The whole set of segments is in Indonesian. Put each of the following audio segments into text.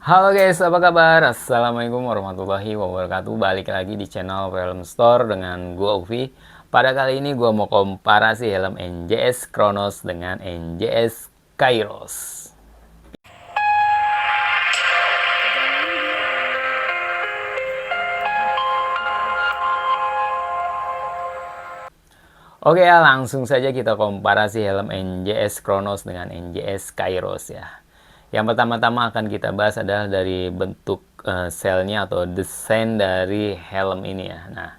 Halo guys, apa kabar? Assalamualaikum warahmatullahi wabarakatuh. Balik lagi di channel Film Store dengan gua Ufi. Pada kali ini gua mau komparasi helm NJS Kronos dengan NJS Kairos. Oke ya, langsung saja kita komparasi helm NJS Kronos dengan NJS Kairos ya. Yang pertama-tama akan kita bahas adalah dari bentuk selnya atau desain dari helm ini ya. Nah,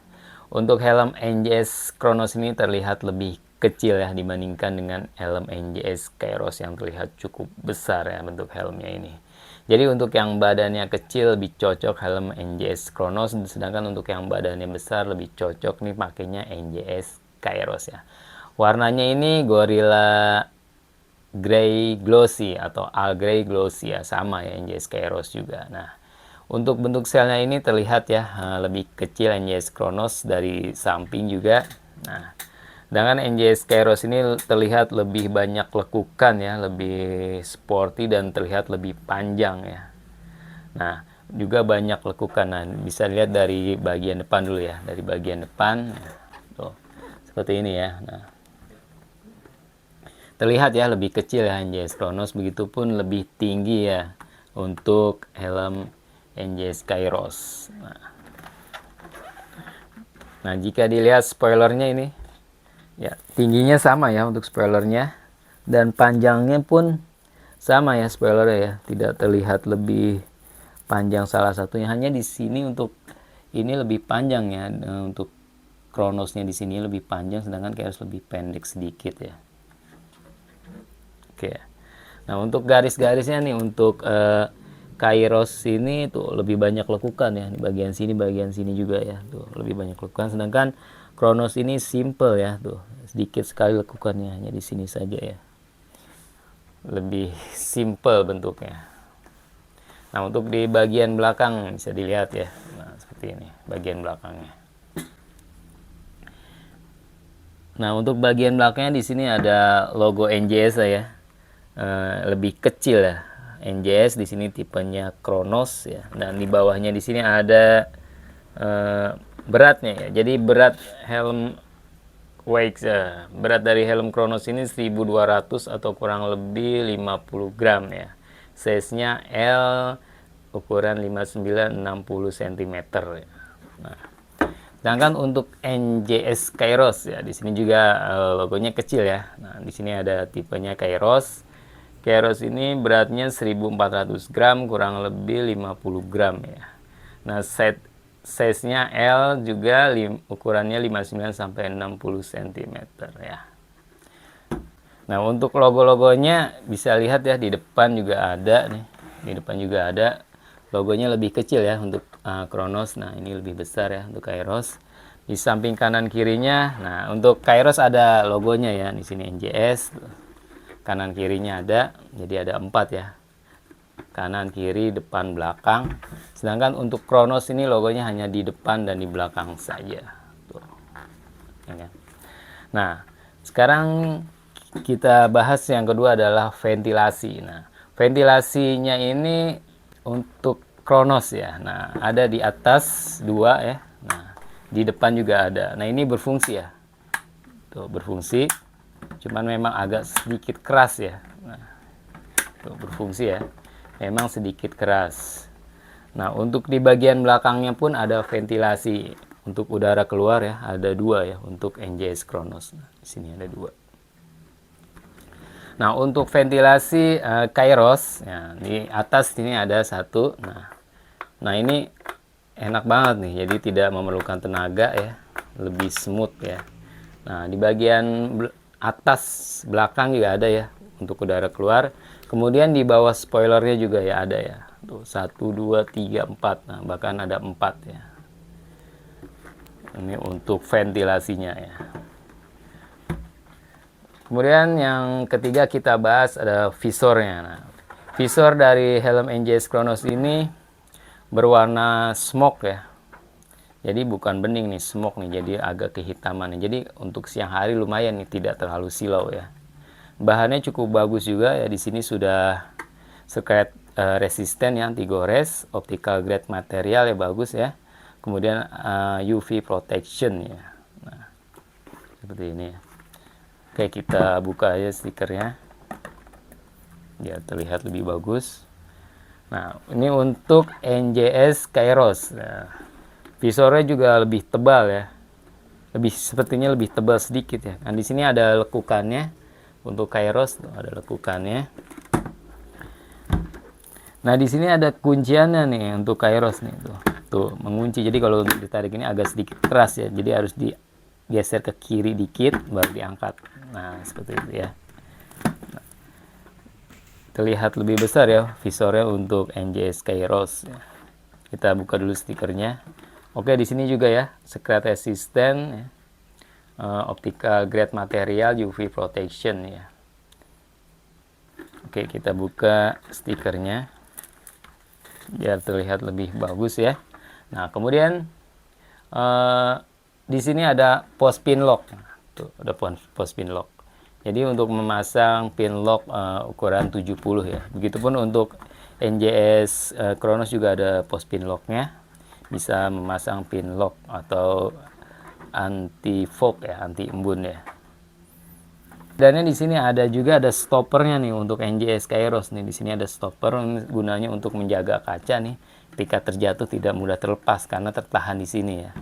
untuk helm NJS Kronos ini terlihat lebih kecil ya dibandingkan dengan helm NJS Kairos yang terlihat cukup besar ya bentuk helmnya ini. Jadi untuk yang badannya kecil lebih cocok helm NJS Kronos, sedangkan untuk yang badannya besar lebih cocok nih pakainya NJS Kairos ya. Warnanya ini Gorilla Grey Glossy atau Al Grey Glossy ya, sama ya NJS Kairos juga. Nah, untuk bentuk selnya ini terlihat ya lebih kecil NJS Kronos dari samping juga. Nah, dengan NJS Kairos ini terlihat lebih banyak lekukan ya, lebih sporty dan terlihat lebih panjang ya. Nah, juga banyak lekukan. Nah, bisa lihat dari bagian depan dulu ya, dari bagian depan. Tuh, seperti ini ya. Nah, terlihat ya lebih kecil ya NJS Kronos, begitupun lebih tinggi ya untuk helm NJS Kairos. Nah, jika dilihat spoilernya ini ya tingginya sama ya untuk spoilernya, dan panjangnya pun sama ya spoilernya ya, tidak terlihat lebih panjang salah satunya, hanya di sini untuk ini lebih panjang ya, untuk Kronosnya di sini lebih panjang sedangkan Kairos lebih pendek sedikit ya. Oke. Nah, untuk garis-garisnya nih untuk Kairos ini tuh lebih banyak lekukan ya, di bagian sini juga ya. Tuh, lebih banyak lekukan, sedangkan Kronos ini simple ya, tuh. Sedikit sekali lekukannya, hanya di sini saja ya. Lebih simple bentuknya. Nah, untuk di bagian belakang bisa dilihat ya. Nah, seperti ini bagian belakangnya. Nah, untuk bagian belakangnya di sini ada logo NJS ya. Lebih kecil ya. NJS di sini tipenya Kronos ya. Dan di bawahnya di sini ada beratnya ya. Jadi berat helm weight ya. Berat dari helm Kronos ini 1200 atau kurang lebih 50 gram ya. Size-nya L, ukuran 59-60 cm ya. Nah, sedangkan untuk NJS Kairos ya, di sini juga logonya kecil ya. Nah, di sini ada tipenya Kairos. Kairos ini beratnya 1400 gram, kurang lebih 50 gram ya. Nah, size-nya L juga, ukurannya 59 sampai 60 cm ya. Nah, untuk logo-logonya bisa lihat ya, di depan juga ada nih. Di depan juga ada. Logonya lebih kecil ya untuk Kronos. Nah, ini lebih besar ya untuk Kairos. Di samping kanan kirinya, nah untuk Kairos ada logonya ya, di sini NJS. Kanan kirinya ada, jadi ada 4 ya. Kanan, kiri, depan, belakang. Sedangkan untuk Kronos ini logonya hanya di depan dan di belakang saja. Tuh. Ya kan? Nah, sekarang kita bahas yang kedua adalah ventilasi. Nah, ventilasinya ini untuk Kronos ya. Nah, ada di atas 2 ya. Nah, di depan juga ada. Nah, ini berfungsi ya. Tuh, berfungsi. Cuman memang agak sedikit keras ya. Nah, tuh, berfungsi ya. Memang sedikit keras. Nah, untuk di bagian belakangnya pun ada ventilasi untuk udara keluar ya. Ada 2 ya untuk NJS Kronos. Nah, di sini ada 2. Nah, untuk ventilasi Kairos ya, di atas ini ada 1. Nah, ini enak banget nih. Jadi tidak memerlukan tenaga ya. Lebih smooth ya. Nah, di bagian atas belakang juga ada ya untuk udara keluar. Kemudian di bawah spoilernya juga ya ada ya. Tuh 1 2 3 4. Nah, bahkan ada 4 ya. Ini untuk ventilasinya ya. Kemudian yang ketiga kita bahas ada visornya. Nah, visor dari helm NJS Kronos ini berwarna smoke ya. Jadi bukan bening nih, smoke nih, jadi agak kehitaman. Jadi untuk siang hari lumayan nih, tidak terlalu silau ya. Bahannya cukup bagus juga ya, di sini sudah resisten ya, anti gores, optical grade material ya, bagus ya. Kemudian UV protection ya. Nah, seperti ini ya. Oke, kita buka aja stikernya biar terlihat lebih bagus. Nah, ini untuk NJS Kairos. Nah, visornya juga lebih tebal ya. Sepertinya lebih tebal sedikit ya. Nah, di sini ada lekukannya. Untuk Kairos ada lekukannya. Nah, di sini ada kunciannya nih untuk Kairos nih tuh mengunci. Jadi kalau ditarik ini agak sedikit keras ya. Jadi harus digeser ke kiri dikit baru diangkat. Nah, seperti itu ya. Nah, terlihat lebih besar ya visornya untuk NJS Kairos. Kita buka dulu stikernya. Oke, di sini juga ya, scratch resistant ya. Optical grade material, UV protection ya. Oke, kita buka stikernya biar terlihat lebih bagus ya. Nah, kemudian di sini ada post pin lock. Tuh, ada post pin lock. Jadi untuk memasang pin lock ukuran 70 ya. Begitupun untuk NJS Kronos juga ada post pin locknya. Bisa memasang pin lock atau anti fog ya, anti embun ya. Dan di sini juga ada stoppernya nih untuk NJS Kairos nih. Di sini ada stopper gunanya untuk menjaga kaca nih ketika terjatuh tidak mudah terlepas karena tertahan di sini ya.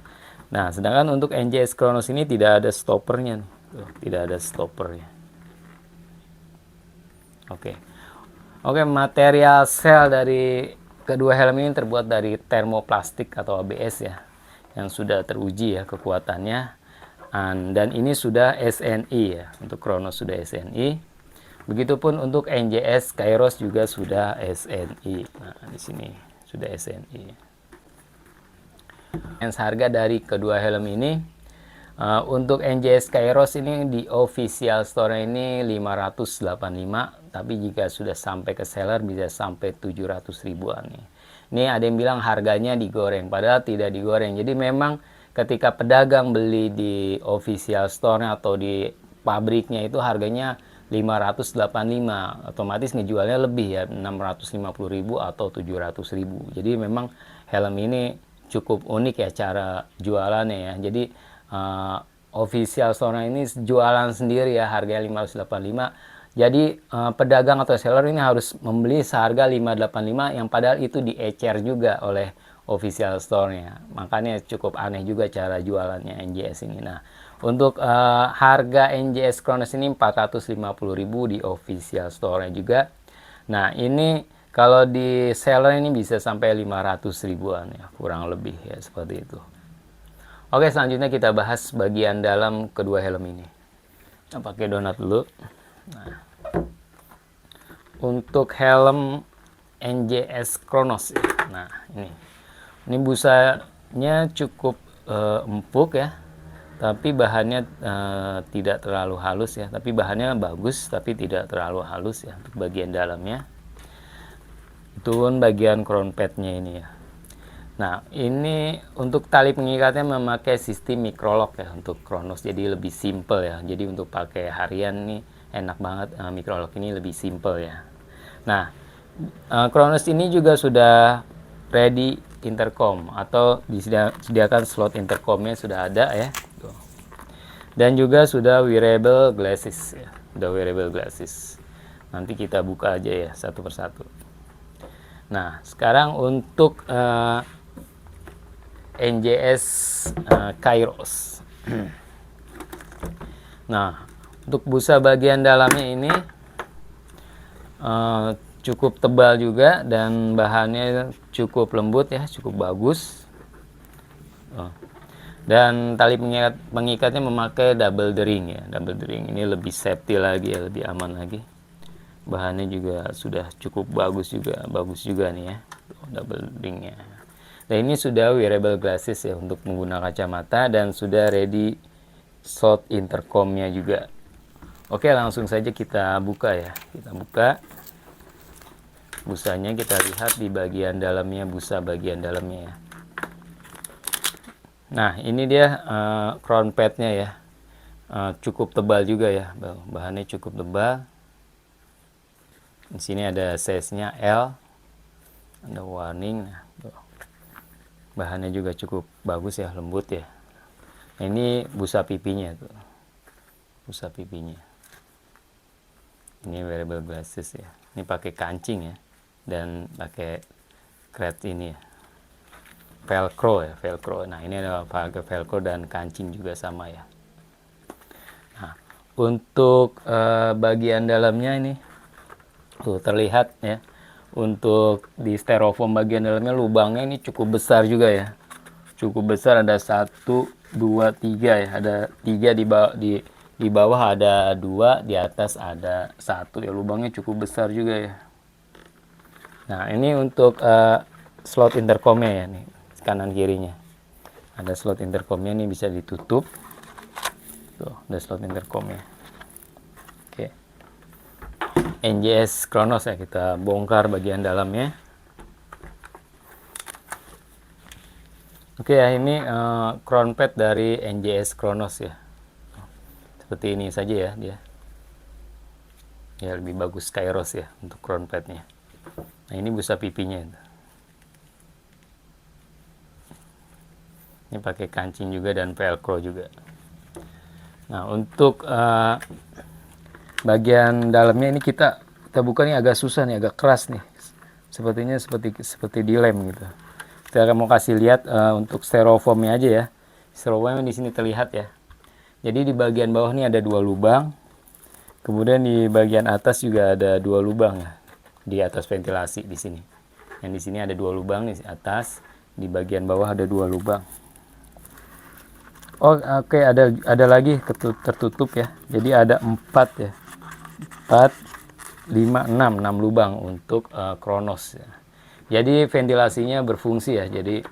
Nah, sedangkan untuk NJS Kronos ini tidak ada stoppernya nih. Tuh, tidak ada stoppernya. Oke. Oke, material sel dari kedua helm ini terbuat dari termoplastik atau ABS ya, yang sudah teruji ya kekuatannya. Dan ini sudah SNI ya, untuk Kronos sudah SNI. Begitupun untuk NJS Kairos juga sudah SNI. Nah, di sini sudah SNI. Harga dari kedua helm ini untuk NJS Kairos ini di official store ini 585, tapi jika sudah sampai ke seller bisa sampai 700 ribuan nih. Ini ada yang bilang harganya digoreng, padahal tidak digoreng. Jadi memang ketika pedagang beli di official store atau di pabriknya itu harganya 585, otomatis ngejualnya lebih ya, 650.000 atau 700.000. Jadi memang helm ini cukup unik ya cara jualannya ya. Jadi official store ini jualan sendiri ya, harganya 585. Jadi pedagang atau seller ini harus membeli seharga 585 yang padahal itu diecer juga oleh official store-nya. Makanya cukup aneh juga cara jualannya NJS ini. Nah, untuk harga NJS Kronos ini 450.000 di official store-nya juga. Nah, ini kalau di seller ini bisa sampai 500 ribuan ya, kurang lebih ya, seperti itu. Oke, selanjutnya kita bahas bagian dalam kedua helm ini. Kita pakai donat dulu. Nah, untuk helm NJS Kronos ya. Nah, ini busanya cukup empuk ya. Tapi bahannya tidak terlalu halus ya. Tapi bahannya bagus, tapi tidak terlalu halus ya untuk bagian dalamnya. Itu bagian crown pad-nya ini ya. Nah, ini untuk tali pengikatnya memakai sistem microlock ya untuk Kronos, jadi lebih simple ya. Jadi untuk pakai harian nih enak banget, microlock ini lebih simple ya. Nah, Kronos ini juga sudah ready intercom atau disediakan slot intercomnya sudah ada ya. Dan juga sudah wearable glasses ya. Sudah wearable glasses. Nanti kita buka aja ya satu persatu. Nah, sekarang untuk NJS Kairos. Nah, untuk busa bagian dalamnya ini cukup tebal juga dan bahannya cukup lembut ya, cukup bagus. Dan tali pengikatnya memakai double D-ring ya, double D-ring ini lebih safety lagi ya, lebih aman lagi. Bahannya juga sudah cukup bagus juga nih ya, double D-ringnya. Dan ini sudah wearable glasses ya untuk menggunakan kacamata dan sudah ready slot intercomnya juga. Oke, langsung saja kita buka ya. Kita buka busanya, kita lihat di bagian dalamnya, busa bagian dalamnya ya. Nah, ini dia crown pad-nya ya. Cukup tebal juga ya, bahannya cukup tebal. Di sini ada size-nya L. ada warning. Nah, tuh. Bahannya juga cukup bagus ya, lembut ya. Nah, ini busa pipinya tuh, busa pipinya. Ini wearable glasses ya. Ini pakai kancing ya, dan pakai kret ini ya, velcro ya, velcro. Nah, ini ada pakai velcro dan kancing juga sama ya. Nah, untuk bagian dalamnya ini tuh terlihat ya. Untuk di styrofoam bagian dalamnya lubangnya ini cukup besar juga ya. Cukup besar, ada 1, 2, 3 ya. Ada 3 di bawah ada 2, di atas ada 1 ya. Lubangnya cukup besar juga ya. Nah, ini untuk slot intercomnya ya nih, kanan kirinya. Ada slot intercomnya nih, bisa ditutup. Tuh, ada slot intercomnya. Oke. NJS Kronos ya, kita bongkar bagian dalamnya. Oke ya, ini crown pad dari NJS Kronos ya. Seperti ini saja ya dia. Ya, lebih bagus Kairos ya untuk crown padnya. Nah, ini busa pipinya. Ini pakai kancing juga dan velcro juga. Nah, untuk bagian dalamnya ini kita buka nih, agak susah nih, agak keras nih. Sepertinya seperti dilem gitu. Saya mau kasih lihat untuk styrofoamnya aja ya. Styrofoamnya di sini terlihat ya. Jadi di bagian bawah nih ada 2 lubang. Kemudian di bagian atas juga ada 2 lubang ya. Di atas ventilasi di sini. Yang di sini ada 2 lubang di atas, di bagian bawah ada 2 lubang. Oh, oke, ada lagi tertutup ya. Jadi ada 4 ya. 4, 5, 6 lubang untuk Kronos ya. Jadi ventilasinya berfungsi ya. Jadi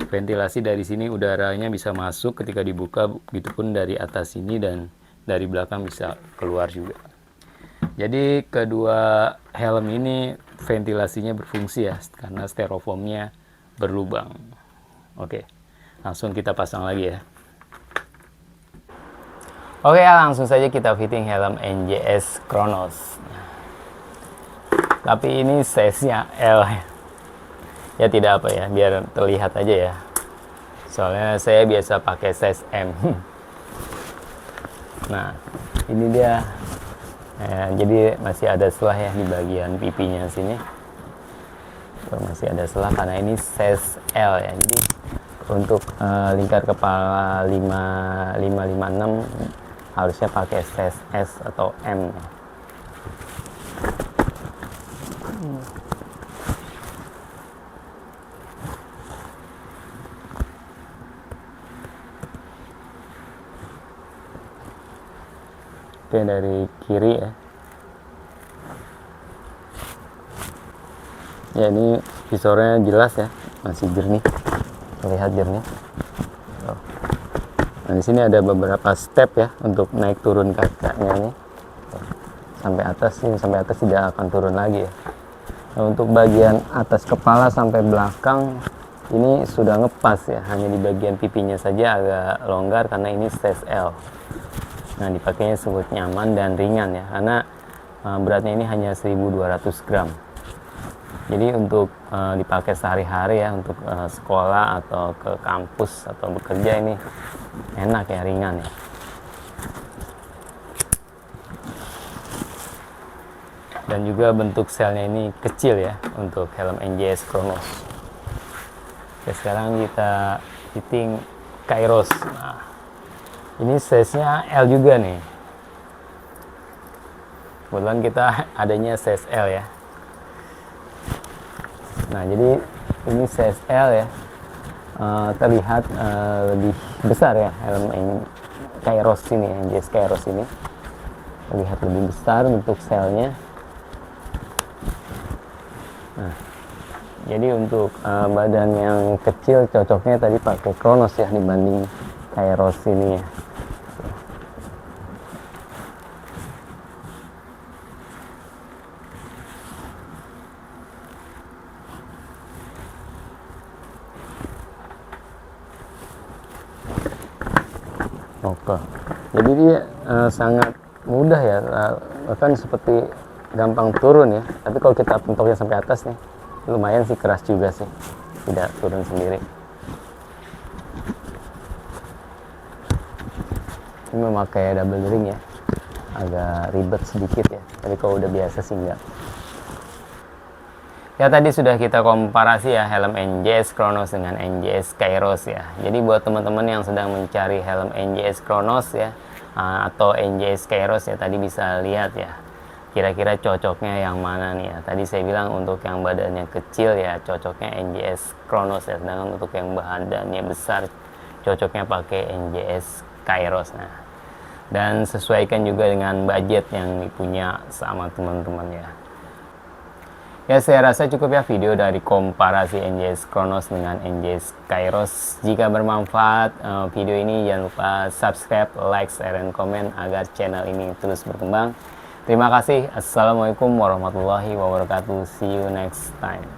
ventilasi dari sini udaranya bisa masuk ketika dibuka, begitupun dari atas sini dan dari belakang bisa keluar juga. Jadi kedua helm ini ventilasinya berfungsi ya, karena styrofoamnya berlubang. Oke, langsung kita pasang lagi ya. Oke ya, langsung saja kita fitting helm NJS Kronos. Tapi ini size-nya L ya, tidak apa ya, biar terlihat aja ya. Soalnya saya biasa pakai size M. Nah, ini dia. Jadi masih ada selah ya di bagian pipinya sini. Masih ada selah karena ini size L ya. Jadi untuk lingkar kepala 556 harusnya pakai size S atau M. Oke, dari kiri ya. Ya, ini visornya jelas ya, masih jernih, terlihat jernih. Nah, di sini ada beberapa step ya untuk naik turun kacanya nih. Sampai atas tidak akan turun lagi ya. Nah, untuk bagian atas kepala sampai belakang ini sudah ngepas ya, hanya di bagian pipinya saja agak longgar karena ini size L. Nah, dipakainya sangat nyaman dan ringan ya, karena beratnya ini hanya 1200 gram. Jadi untuk dipakai sehari-hari ya, untuk sekolah atau ke kampus atau bekerja ini enak ya, ringan ya. Dan juga bentuk selnya ini kecil ya untuk helm NJS Kronos. Oke, sekarang kita fitting Kairos. Nah, ini size-nya L juga nih. Kebetulan kita adanya size L ya. Nah, jadi ini size L ya. Terlihat lebih besar ya helm Kairos ini, NJS Kairos ini. Terlihat lebih besar untuk selnya. Nah, jadi untuk badan yang kecil cocoknya tadi pakai Kronos ya dibanding Kairos ini ya. Oke, jadi dia sangat mudah ya, bahkan seperti gampang turun ya. Tapi kalau kita pentoknya sampai atas nih, lumayan sih, keras juga sih, tidak turun sendiri. Ini memakai double ring ya, agak ribet sedikit ya, tapi kalau udah biasa sih enggak. Ya tadi sudah kita komparasi ya helm NJS Kronos dengan NJS Kairos ya. Jadi buat teman-teman yang sedang mencari helm NJS Kronos ya atau NJS Kairos ya, tadi bisa lihat ya kira-kira cocoknya yang mana nih ya. Tadi saya bilang untuk yang badannya kecil ya cocoknya NJS Kronos ya, sedangkan untuk yang badannya besar cocoknya pakai NJS Kairos. Nah, dan sesuaikan juga dengan budget yang dipunya sama teman-teman ya. Ya, saya rasa cukup ya video dari komparasi NJS Kronos dengan NJS Kairos. Jika bermanfaat video ini, jangan lupa subscribe, like, share, dan komen agar channel ini terus berkembang. Terima kasih. Assalamualaikum warahmatullahi wabarakatuh. See you next time.